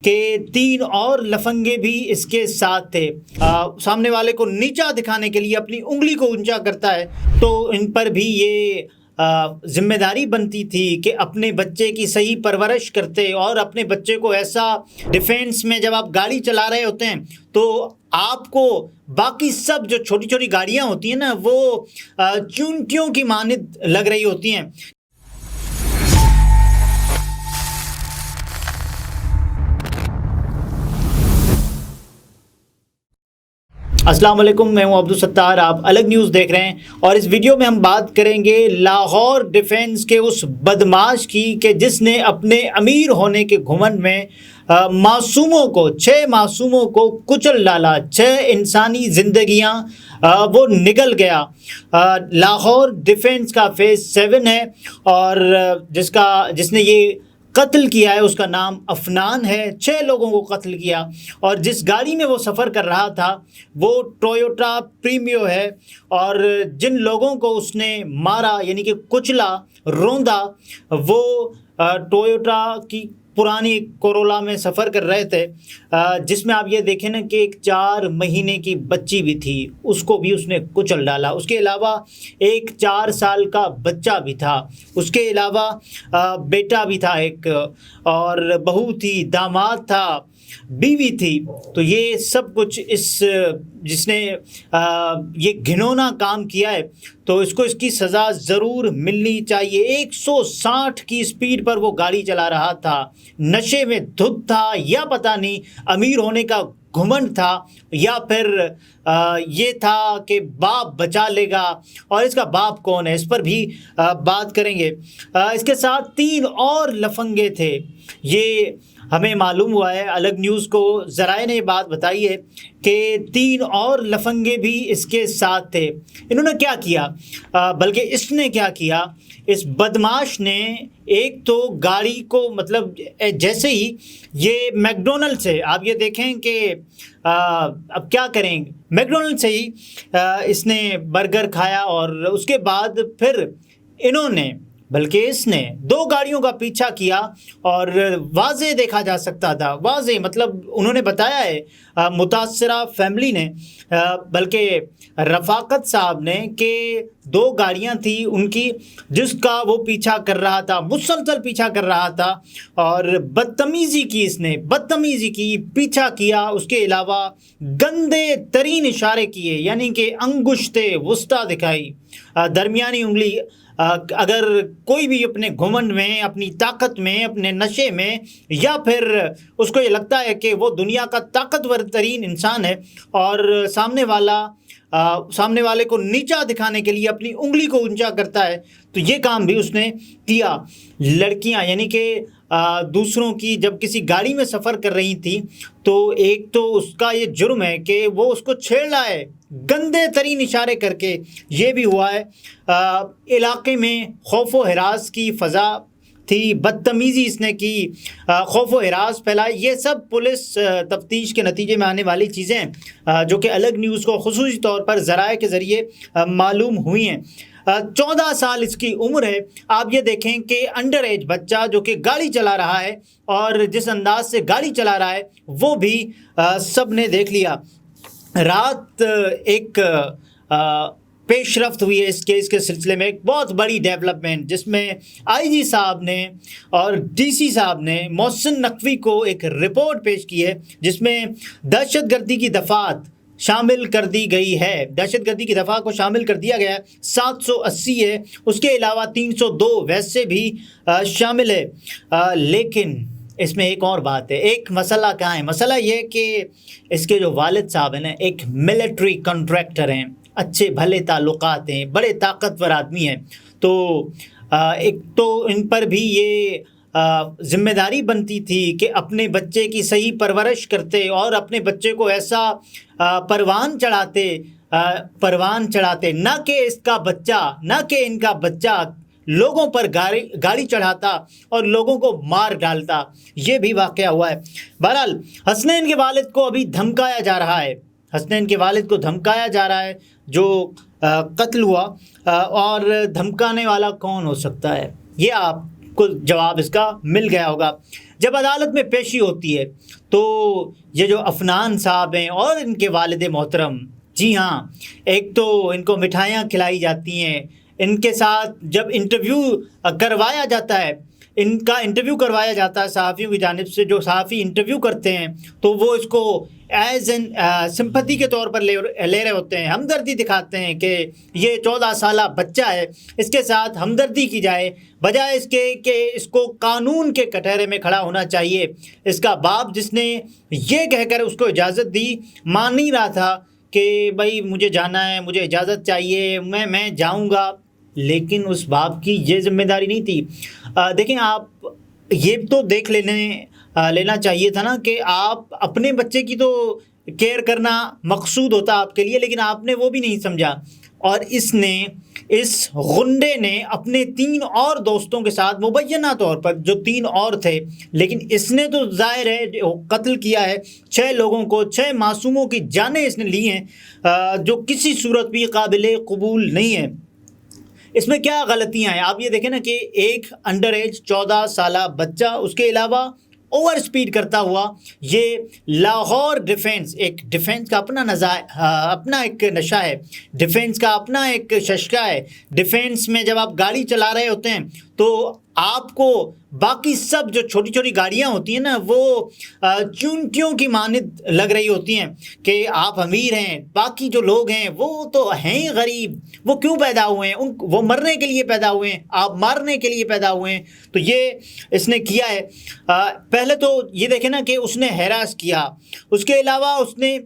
کہ 3 اور لفنگے بھی اس کے ساتھ تھے۔ سامنے والے کو نیچا دکھانے کے لیے اپنی انگلی کو اونچا کرتا ہے، تو ان پر بھی یہ ذمہ داری بنتی تھی کہ اپنے بچے کی صحیح پرورش کرتے، اور اپنے بچے کو ایسا ڈیفینس میں جب آپ گاڑی چلا رہے ہوتے ہیں تو آپ کو باقی سب جو چھوٹی چھوٹی گاڑیاں ہوتی ہیں نا، وہ چونٹیوں کی مانند لگ رہی ہوتی ہیں۔ السلام علیکم، میں ہوں عبدالستار، آپ الگ نیوز دیکھ رہے ہیں، اور اس ویڈیو میں ہم بات کریں گے لاہور ڈیفینس کے اس بدماش کی کہ جس نے اپنے امیر ہونے کے گھمنڈ میں معصوموں کو 6 معصوموں کو کچل ڈالا، 6 انسانی زندگیاں وہ نگل گیا۔ لاہور ڈیفینس کا فیز 7 ہے، اور جس نے یہ قتل کیا ہے اس کا نام افنان ہے۔ 6 لوگوں کو قتل کیا، اور جس گاڑی میں وہ سفر کر رہا تھا وہ ٹویوٹا پریمیو ہے، اور جن لوگوں کو اس نے مارا یعنی کہ کچلا، روندا، وہ ٹویوٹا کی پرانی کورولا میں سفر کر رہے تھے، جس میں آپ یہ دیکھیں نا کہ ایک 4 مہینے کی بچی بھی تھی، اس کو بھی اس نے کچل ڈالا۔ اس کے علاوہ ایک 4 سال کا بچہ بھی تھا، اس کے علاوہ بیٹا بھی تھا ایک، اور بہو تھی، داماد تھا، بیوی تھی۔ تو یہ سب کچھ جس نے یہ گھنونا کام کیا ہے، تو اس کو اس کی سزا ضرور ملنی چاہیے۔ 160 کی سپیڈ پر وہ گاڑی چلا رہا تھا، نشے میں دھت تھا، یا پتہ نہیں امیر ہونے کا گھمنڈ تھا، یا پھر یہ تھا کہ باپ بچا لے گا، اور اس کا باپ کون ہے اس پر بھی بات کریں گے۔ اس کے ساتھ 3 اور لفنگے تھے، یہ ہمیں معلوم ہوا ہے، الگ نیوز کو ذرائع نے یہ بات بتائی ہے کہ 3 اور لفنگے بھی اس کے ساتھ تھے۔ انہوں نے کیا کیا، بلکہ اس نے کیا کیا، اس بدماش نے ایک تو گاڑی کو، مطلب جیسے ہی یہ میکڈونلڈ سے، آپ یہ دیکھیں کہ اب کیا کریں، میکڈونلڈ سے ہی اس نے برگر کھایا، اور اس کے بعد پھر اس نے 2 گاڑیوں کا پیچھا کیا، اور واضح دیکھا جا سکتا تھا، واضح مطلب انہوں نے بتایا ہے متاثرہ فیملی نے، بلکہ رفاقت صاحب نے، کہ 2 گاڑیاں تھیں ان کی جس کا وہ پیچھا کر رہا تھا، مسلسل پیچھا کر رہا تھا، اور بدتمیزی کی، اس نے بدتمیزی کی، پیچھا کیا۔ اس کے علاوہ گندے ترین اشارے کیے، یعنی کہ انگشت وسطیٰ دکھائی، درمیانی انگلی۔ اگر کوئی بھی اپنے گھمنڈ میں، اپنی طاقت میں، اپنے نشے میں، یا پھر اس کو یہ لگتا ہے کہ وہ دنیا کا طاقتور ترین انسان ہے، اور سامنے والے کو نیچا دکھانے کے لیے اپنی انگلی کو اونچا کرتا ہے، تو یہ کام بھی اس نے کیا۔ لڑکیاں یعنی کہ دوسروں کی جب کسی گاڑی میں سفر کر رہی تھی، تو ایک تو اس کا یہ جرم ہے کہ وہ اس کو چھیڑ رہا ہے گندے ترین اشارے کر کے، یہ بھی ہوا ہے۔ علاقے میں خوف و ہراس کی فضا تھی، بدتمیزی اس نے کی، خوف و ہراس پھیلائی۔ یہ سب پولیس تفتیش کے نتیجے میں آنے والی چیزیں ہیں، جو کہ الگ نیوز کو خصوصی طور پر ذرائع کے ذریعے معلوم ہوئی ہیں۔ 14 سال اس کی عمر ہے۔ آپ یہ دیکھیں کہ انڈر ایج بچہ جو کہ گاڑی چلا رہا ہے، اور جس انداز سے گاڑی چلا رہا ہے وہ بھی سب نے دیکھ لیا۔ رات ایک پیش رفت ہوئی ہے اس کیس کے سلسلے میں، ایک بہت بڑی ڈیولپمنٹ، جس میں آئی جی صاحب نے اور ڈی سی صاحب نے محسن نقوی کو ایک رپورٹ پیش کی ہے، جس میں دہشت گردی کی دفعات شامل کر دی گئی ہے۔ دہشت گردی کی دفعہ کو شامل کر دیا گیا ہے، 780 ہے، اس کے علاوہ 302 ویسے بھی شامل ہے۔ لیکن اس میں ایک اور بات ہے، ایک مسئلہ کہاں ہے؟ مسئلہ یہ کہ اس کے جو والد صاحب ہیں نا، ایک ملٹری کنٹریکٹر ہیں، اچھے بھلے تعلقات ہیں، بڑے طاقتور آدمی ہیں، تو ایک تو ان پر بھی یہ ذمہ داری بنتی تھی کہ اپنے بچے کی صحیح پرورش کرتے، اور اپنے بچے کو ایسا پروان چڑھاتے، نہ کہ ان کا بچہ لوگوں پر گاڑی چڑھاتا اور لوگوں کو مار ڈالتا۔ یہ بھی واقعہ ہوا ہے۔ بہرحال حسنین کے والد کو ابھی دھمکایا جا رہا ہے، حسنین کے والد کو دھمکایا جا رہا ہے جو قتل ہوا، اور دھمکانے والا کون ہو سکتا ہے یہ آپ کو جواب اس کا مل گیا ہوگا۔ جب عدالت میں پیشی ہوتی ہے تو یہ جو عفنان صاحب ہیں اور ان کے والد محترم، جی ہاں، ایک تو ان کو مٹھائیاں کھلائی جاتی ہیں، ان کے ساتھ جب انٹرویو کروایا جاتا ہے، ان کا انٹرویو کروایا جاتا ہے صحافیوں کی جانب سے، جو صحافی انٹرویو کرتے ہیں تو وہ اس کو ایز این سمپتھی کے طور پر لے رہے ہوتے ہیں، ہمدردی دکھاتے ہیں کہ یہ 14 سالہ بچہ ہے، اس کے ساتھ ہمدردی کی جائے، بجائے اس کے کہ اس کو قانون کے کٹہرے میں کھڑا ہونا چاہیے۔ اس کا باپ جس نے یہ کہہ کر اس کو اجازت دی، مان نہیں رہا تھا کہ بھائی مجھے جانا ہے، مجھے اجازت چاہیے، میں جاؤں گا، لیکن اس باپ کی یہ ذمہ داری نہیں تھی۔ دیکھیں، آپ یہ تو دیکھ لینا چاہیے تھا نا کہ آپ اپنے بچے کی تو کیئر کرنا مقصود ہوتا آپ کے لیے، لیکن آپ نے وہ بھی نہیں سمجھا، اور اس غنڈے نے اپنے 3 اور دوستوں کے ساتھ مبینہ طور پر، جو 3 اور تھے، لیکن اس نے تو ظاہر ہے قتل کیا ہے 6 لوگوں کو، 6 معصوموں کی جانیں اس نے لی ہیں، جو کسی صورت بھی قابل قبول نہیں ہے۔ اس میں کیا غلطیاں ہیں آپ یہ دیکھیں نا کہ ایک انڈر ایج 14 سالہ بچہ، اس کے علاوہ اوور سپیڈ کرتا ہوا، یہ لاہور ڈیفینس کا اپنا ایک نشہ ہے، ڈیفینس کا اپنا ایک ششکا ہے۔ ڈیفینس میں جب آپ گاڑی چلا رہے ہوتے ہیں تو آپ کو باقی سب جو چھوٹی چھوٹی گاڑیاں ہوتی ہیں نا، وہ چونٹیوں کی مانند لگ رہی ہوتی ہیں کہ آپ امیر ہیں، باقی جو لوگ ہیں وہ تو ہیں غریب، وہ کیوں پیدا ہوئے ہیں؟ وہ مرنے کے لیے پیدا ہوئے ہیں، آپ مارنے کے لیے پیدا ہوئے ہیں۔ تو یہ اس نے کیا ہے۔ پہلے تو یہ دیکھیں نا کہ اس نے ہیراس کیا، اس کے علاوہ اس نے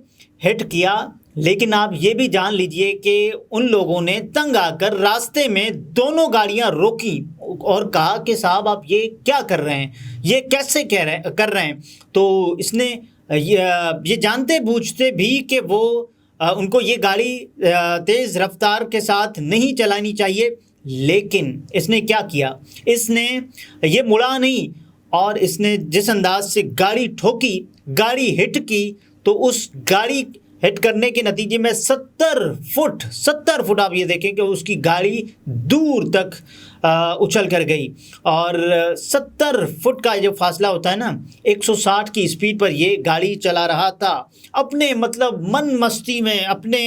ہٹ کیا، لیکن آپ یہ بھی جان لیجئے کہ ان لوگوں نے تنگ آ کر راستے میں دونوں گاڑیاں روکی اور کہا کہ صاحب آپ یہ کیا کر رہے ہیں، یہ کیسے کر رہے ہیں؟ تو اس نے یہ جانتے بوجھتے بھی کہ وہ ان کو یہ گاڑی تیز رفتار کے ساتھ نہیں چلانی چاہیے، لیکن اس نے کیا کیا؟ اس نے یہ مڑا نہیں، اور اس نے جس انداز سے گاڑی ٹھوکی، گاڑی ہٹ کی، تو اس گاڑی ہٹ کرنے کے نتیجے میں 70 فٹ آپ یہ دیکھیں کہ اس کی گاڑی دور تک اچھل کر گئی، اور 70 فٹ کا جو فاصلہ ہوتا ہے نا، 160 کی اسپیڈ پر یہ گاڑی چلا رہا تھا، اپنے من مستی میں، اپنے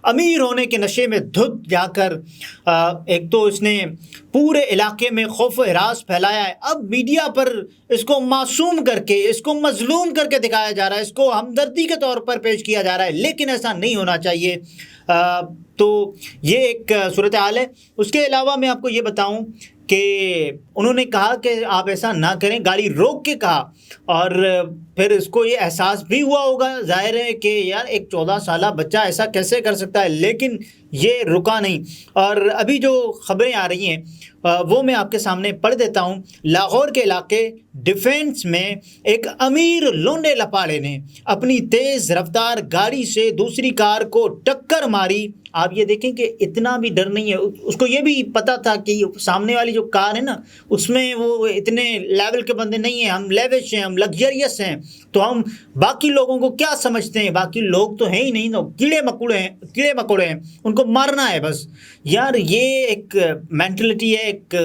امیر ہونے کے نشے میں دھت جا کر ایک تو اس نے پورے علاقے میں خوف و ہراس پھیلایا ہے۔ اب میڈیا پر اس کو معصوم کر کے، اس کو مظلوم کر کے دکھایا جا رہا ہے، اس کو ہمدردی کے طور پر پیش کیا جا رہا ہے، لیکن ایسا نہیں ہونا چاہیے۔ تو یہ ایک صورتحال ہے۔ اس کے علاوہ میں آپ کو یہ بتاؤں کہ انہوں نے کہا کہ آپ ایسا نہ کریں، گاڑی روک کے کہا، اور پھر اس کو یہ احساس بھی ہوا ہوگا، ظاہر ہے کہ یار ایک 14 سالہ بچہ ایسا کیسے کر سکتا ہے، لیکن یہ رکا نہیں۔ اور ابھی جو خبریں آ رہی ہیں وہ میں آپ کے سامنے پڑھ دیتا ہوں۔ لاہور کے علاقے ڈیفینس میں ایک امیر لونڈے لپاڑے نے اپنی تیز رفتار گاڑی سے دوسری کار کو ٹکر ماری۔ آپ یہ دیکھیں کہ اتنا بھی ڈر نہیں ہے، اس کو یہ بھی پتا تھا کہ سامنے والی جو کار ہے نا، اس میں وہ اتنے لیول کے بندے نہیں ہیں، ہم لیوش ہیں، ہم لگژریس ہیں، تو ہم باقی لوگوں کو کیا سمجھتے ہیں، باقی لوگ تو ہیں ہی نہیں، کیڑے مکوڑے ہیں، ان کو مارنا ہے بس۔ یار یہ ایک مینٹلٹی ہے، ایک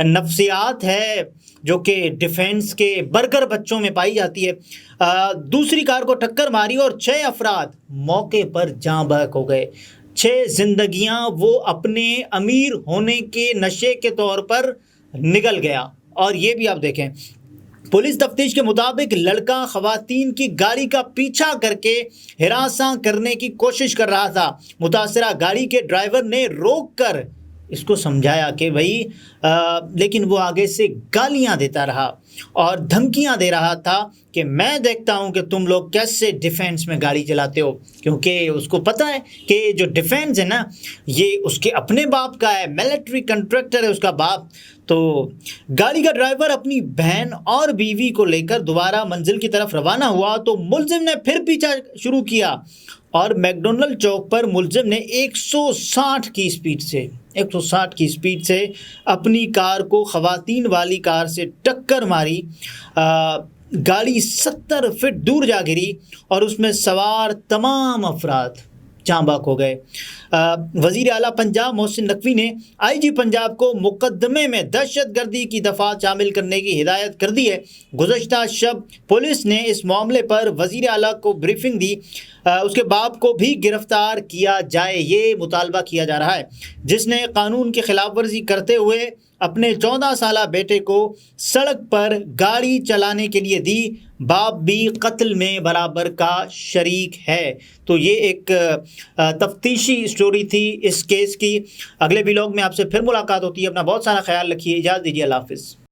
نفسیات ہے جو کہ ڈیفینس کے برگر بچوں میں پائی جاتی ہے۔ دوسری کار کو ٹکر ماری اور 6 افراد موقع پر جاں بحق ہو گئے۔ 6 زندگیاں وہ اپنے امیر ہونے کے نشے کے طور پر نگل گیا۔ اور یہ بھی آپ دیکھیں، پولیس تفتیش کے مطابق لڑکا خواتین کی گاڑی کا پیچھا کر کے ہراساں کرنے کی کوشش کر رہا تھا۔ متاثرہ گاڑی کے ڈرائیور نے روک کر اس کو سمجھایا کہ بھائی، لیکن وہ آگے سے گالیاں دیتا رہا اور دھمکیاں دے رہا تھا کہ میں دیکھتا ہوں کہ تم لوگ کیسے ڈیفینس میں گاڑی چلاتے ہو، کیونکہ اس کو پتہ ہے کہ جو ڈیفینس ہے نا، یہ اس کے اپنے باپ کا ہے، ملٹری کنٹریکٹر ہے اس کا باپ۔ تو گاڑی کا ڈرائیور اپنی بہن اور بیوی کو لے کر دوبارہ منزل کی طرف روانہ ہوا تو ملزم نے پھر پیچھا شروع کیا، اور میک ڈونلڈ چوک پر ملزم نے 160 کی اسپیڈ سے اپنی کار کو خواتین والی کار سے ٹکر ماری۔ گاڑی 70 فٹ دور جا گری اور اس میں سوار تمام افراد جاں بحق ہو گئے۔ وزیر اعلیٰ پنجاب محسن نقوی نے آئی جی پنجاب کو مقدمے میں دہشت گردی کی دفعات شامل کرنے کی ہدایت کر دی ہے۔ گزشتہ شب پولیس نے اس معاملے پر وزیر اعلیٰ کو بریفنگ دی، اس کے باپ کو بھی گرفتار کیا جائے، یہ مطالبہ کیا جا رہا ہے، جس نے قانون کی خلاف ورزی کرتے ہوئے اپنے 14 سالہ بیٹے کو سڑک پر گاڑی چلانے کے لیے دی۔ باپ بھی قتل میں برابر کا شریک ہے۔ تو یہ ایک تفتیشی اسٹوری تھی اس کیس کی۔ اگلے ولاگ میں آپ سے پھر ملاقات ہوتی ہے۔ اپنا بہت سارا خیال رکھیے، اجازت دیجیے، اللہ حافظ۔